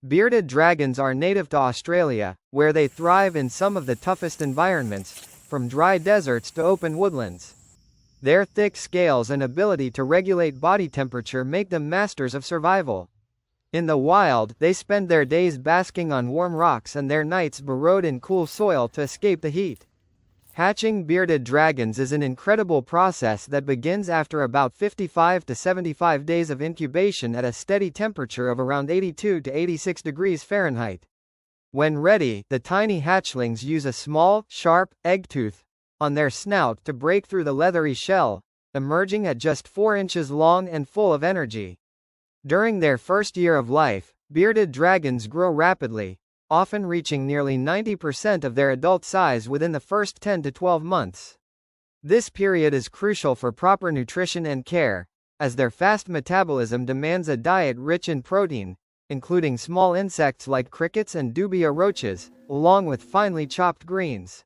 Bearded dragons are native to Australia, where they thrive in some of the toughest environments, from dry deserts to open woodlands. Their thick scales and ability to regulate body temperature make them masters of survival. In the wild, they spend their days basking on warm rocks and their nights burrowed in cool soil to escape the heat. Hatching bearded dragons is an incredible process that begins after about 55 to 75 days of incubation at a steady temperature of around 82 to 86 degrees Fahrenheit. When ready, the tiny hatchlings use a small, sharp, egg tooth on their snout to break through the leathery shell, emerging at just 4 inches long and full of energy. During their first year of life, bearded dragons grow rapidly, often reaching nearly 90% of their adult size within the first 10 to 12 months. This period is crucial for proper nutrition and care, as their fast metabolism demands a diet rich in protein, including small insects like crickets and dubia roaches, along with finely chopped greens.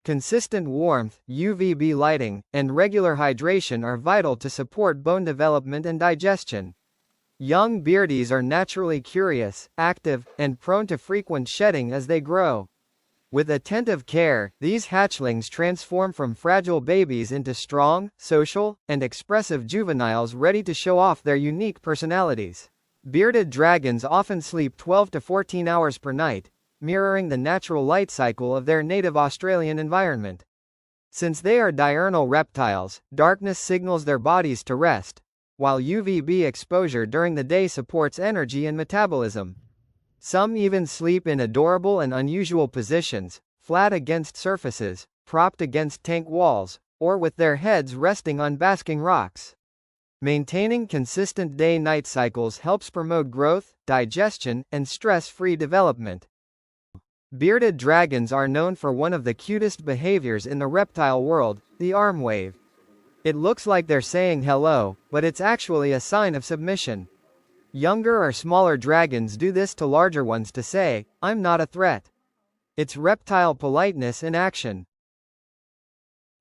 Consistent warmth, UVB lighting, and regular hydration are vital to support bone development and digestion. Young beardies are naturally curious, active, and prone to frequent shedding as they grow. With attentive care, these hatchlings transform from fragile babies into strong, social, and expressive juveniles ready to show off their unique personalities. Bearded dragons often sleep 12 to 14 hours per night, mirroring the natural light cycle of their native Australian environment. Since they are diurnal reptiles, darkness signals their bodies to rest, while UVB exposure during the day supports energy and metabolism. Some even sleep in adorable and unusual positions, flat against surfaces, propped against tank walls, or with their heads resting on basking rocks. Maintaining consistent day-night cycles helps promote growth, digestion, and stress-free development. Bearded dragons are known for one of the cutest behaviors in the reptile world, the arm wave. It looks like they're saying hello, but it's actually a sign of submission. Younger or smaller dragons do this to larger ones to say, "I'm not a threat." It's reptile politeness in action.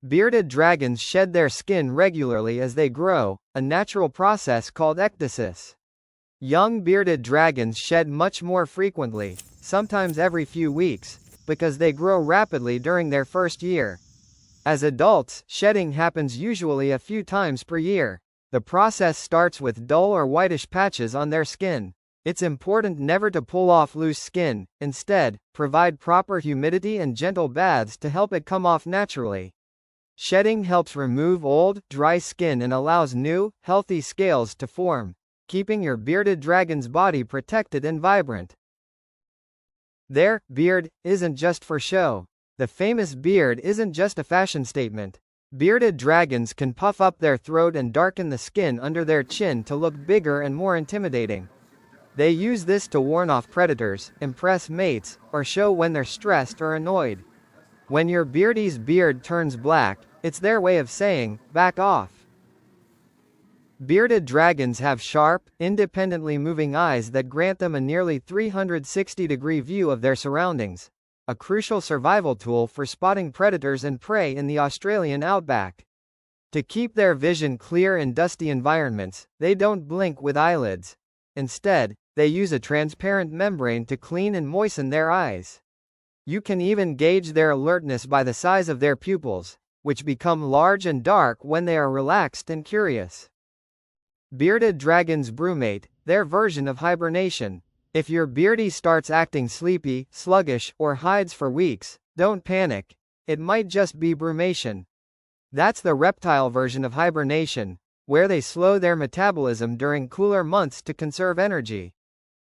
Bearded dragons shed their skin regularly as they grow, a natural process called ecdysis. Young bearded dragons shed much more frequently, sometimes every few weeks, because they grow rapidly during their first year. As adults, shedding happens usually a few times per year. The process starts with dull or whitish patches on their skin. It's important never to pull off loose skin, instead, provide proper humidity and gentle baths to help it come off naturally. Shedding helps remove old, dry skin and allows new, healthy scales to form, keeping your bearded dragon's body protected and vibrant. Their beard isn't just for show. The famous beard isn't just a fashion statement. Bearded dragons can puff up their throat and darken the skin under their chin to look bigger and more intimidating. They use this to warn off predators, impress mates, or show when they're stressed or annoyed. When your beardie's beard turns black, it's their way of saying, "Back off." Bearded dragons have sharp, independently moving eyes that grant them a nearly 360-degree view of their surroundings, a crucial survival tool for spotting predators and prey in the Australian outback. To keep their vision clear in dusty environments, they don't blink with eyelids. Instead, they use a transparent membrane to clean and moisten their eyes. You can even gauge their alertness by the size of their pupils, which become large and dark when they are relaxed and curious. Bearded dragons brumate, their version of hibernation. If your beardie starts acting sleepy, sluggish, or hides for weeks, don't panic. It might just be brumation. That's the reptile version of hibernation, where they slow their metabolism during cooler months to conserve energy.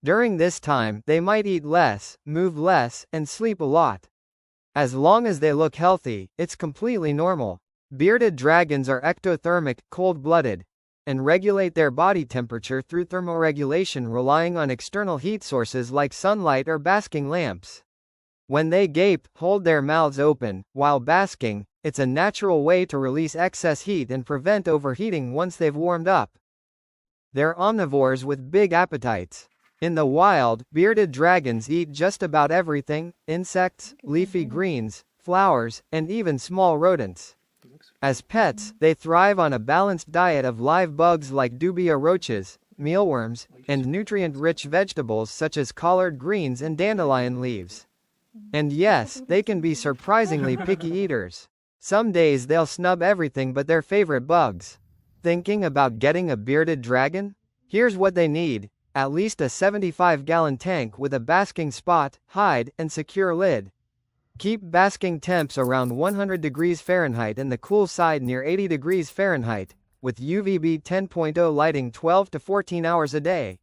During this time, they might eat less, move less, and sleep a lot. As long as they look healthy, it's completely normal. Bearded dragons are ectothermic, cold-blooded, and regulate their body temperature through thermoregulation relying on external heat sources like sunlight or basking lamps. When they gape, hold their mouths open, while basking, it's a natural way to release excess heat and prevent overheating once they've warmed up. They're omnivores with big appetites. In the wild, bearded dragons eat just about everything: insects, leafy greens, flowers, and even small rodents. As pets, they thrive on a balanced diet of live bugs like dubia roaches, mealworms, and nutrient-rich vegetables such as collard greens and dandelion leaves. And yes, they can be surprisingly picky eaters. Some days they'll snub everything but their favorite bugs. Thinking about getting a bearded dragon? Here's what they need: at least a 75-gallon tank with a basking spot, hide, and secure lid. Keep basking temps around 100 degrees Fahrenheit and the cool side near 80 degrees Fahrenheit, with UVB 10.0 lighting 12 to 14 hours a day.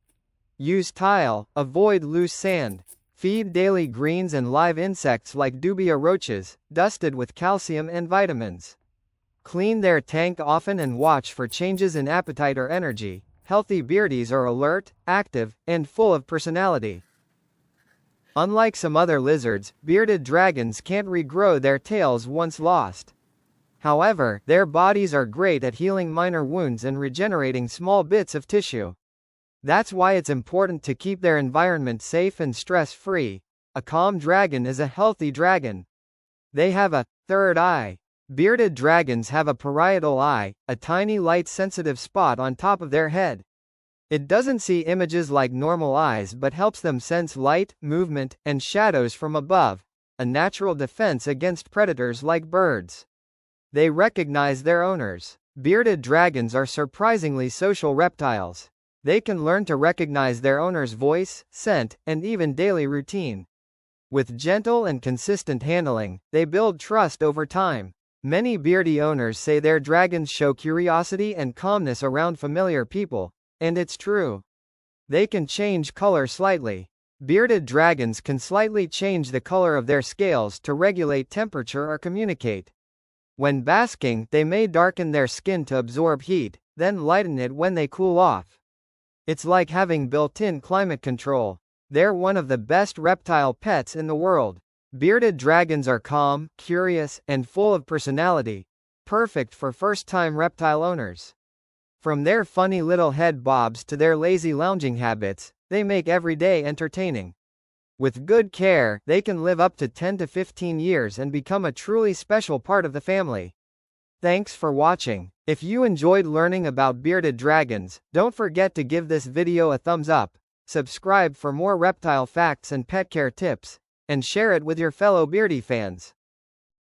Use tile, avoid loose sand. Feed daily greens and live insects like dubia roaches, dusted with calcium and vitamins. Clean their tank often and watch for changes in appetite or energy. Healthy beardies are alert, active, and full of personality. Unlike some other lizards, bearded dragons can't regrow their tails once lost. However, their bodies are great at healing minor wounds and regenerating small bits of tissue. That's why it's important to keep their environment safe and stress-free. A calm dragon is a healthy dragon. They have a third eye. Bearded dragons have a parietal eye, a tiny light-sensitive spot on top of their head. It doesn't see images like normal eyes but helps them sense light, movement, and shadows from above, a natural defense against predators like birds. They recognize their owners. Bearded dragons are surprisingly social reptiles. They can learn to recognize their owner's voice, scent, and even daily routine. With gentle and consistent handling, they build trust over time. Many beardie owners say their dragons show curiosity and calmness around familiar people, and it's true. They can change color slightly. Bearded dragons can slightly change the color of their scales to regulate temperature or communicate. When basking, they may darken their skin to absorb heat, then lighten it when they cool off. It's like having built-in climate control. They're one of the best reptile pets in the world. Bearded dragons are calm, curious, and full of personality, perfect for first-time reptile owners. From their funny little head bobs to their lazy lounging habits, they make every day entertaining. With good care, they can live up to 10 to 15 years and become a truly special part of the family. Thanks for watching. If you enjoyed learning about bearded dragons, don't forget to give this video a thumbs up, subscribe for more reptile facts and pet care tips, and share it with your fellow beardie fans.